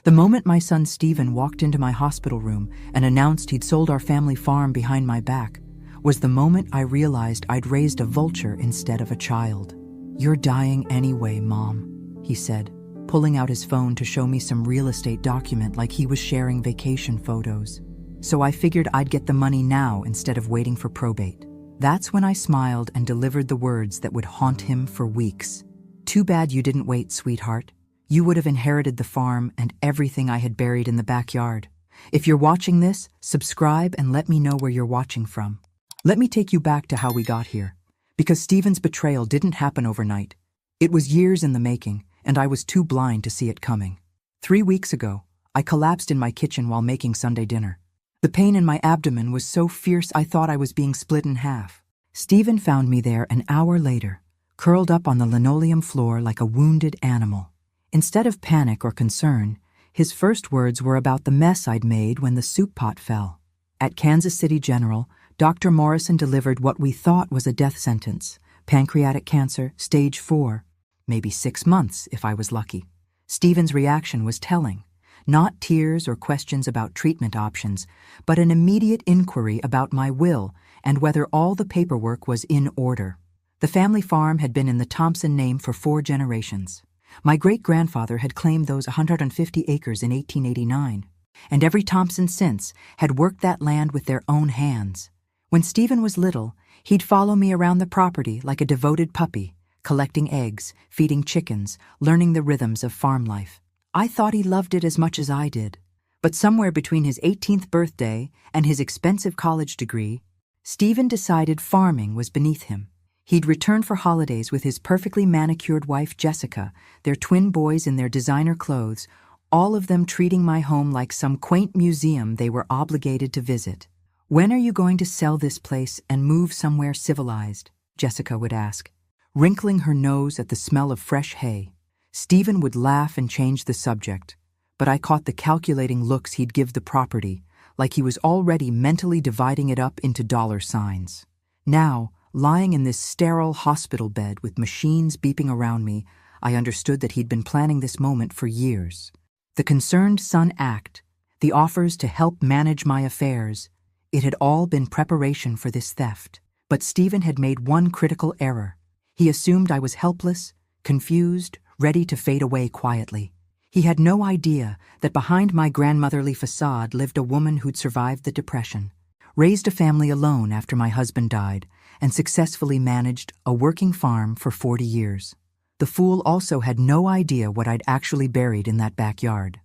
The moment my son Stephen walked into my hospital room and announced he'd sold our family farm behind my back was the moment I realized I'd raised a vulture instead of a child. "You're dying anyway, Mom," he said, pulling out his phone to show me some real estate document like he was sharing vacation photos. "So I figured I'd get the money now instead of waiting for probate." That's when I smiled and delivered the words that would haunt him for weeks. "Too bad you didn't wait, sweetheart. You would have inherited the farm and everything I had buried in the backyard. If you're watching this, subscribe and let me know where you're watching from." Let me take you back to how we got here, because Stephen's betrayal didn't happen overnight. It was years in the making, and I was too blind to see it coming. 3 weeks ago, I collapsed in my kitchen while making Sunday dinner. The pain in my abdomen was so fierce I thought I was being split in half. Stephen found me there an hour later, curled up on the linoleum floor like a wounded animal. Instead of panic or concern, his first words were about the mess I'd made when the soup pot fell. At Kansas City General, Dr. Morrison delivered what we thought was a death sentence: pancreatic cancer, stage 4, maybe 6 months if I was lucky. Stephen's reaction was telling. Not tears or questions about treatment options, but an immediate inquiry about my will and whether all the paperwork was in order. The family farm had been in the Thompson name for 4 generations. My great-grandfather had claimed those 150 acres in 1889, and every Thompson since had worked that land with their own hands. When Stephen was little, he'd follow me around the property like a devoted puppy, collecting eggs, feeding chickens, learning the rhythms of farm life. I thought he loved it as much as I did. But somewhere between his 18th birthday and his expensive college degree, Stephen decided farming was beneath him. He'd return for holidays with his perfectly manicured wife Jessica, their twin boys in their designer clothes, all of them treating my home like some quaint museum they were obligated to visit. "When are you going to sell this place and move somewhere civilized?" Jessica would ask. Wrinkling her nose at the smell of fresh hay, Stephen would laugh and change the subject, but I caught the calculating looks he'd give the property, like he was already mentally dividing it up into dollar signs. Now, lying in this sterile hospital bed with machines beeping around me, I understood that he'd been planning this moment for years. The concerned son act, the offers to help manage my affairs, it had all been preparation for this theft. But Stephen had made one critical error. He assumed I was helpless, confused, ready to fade away quietly. He had no idea that behind my grandmotherly facade lived a woman who'd survived the Depression, raised a family alone after my husband died, and successfully managed a working farm for 40 years. The fool also had no idea what I'd actually buried in that backyard.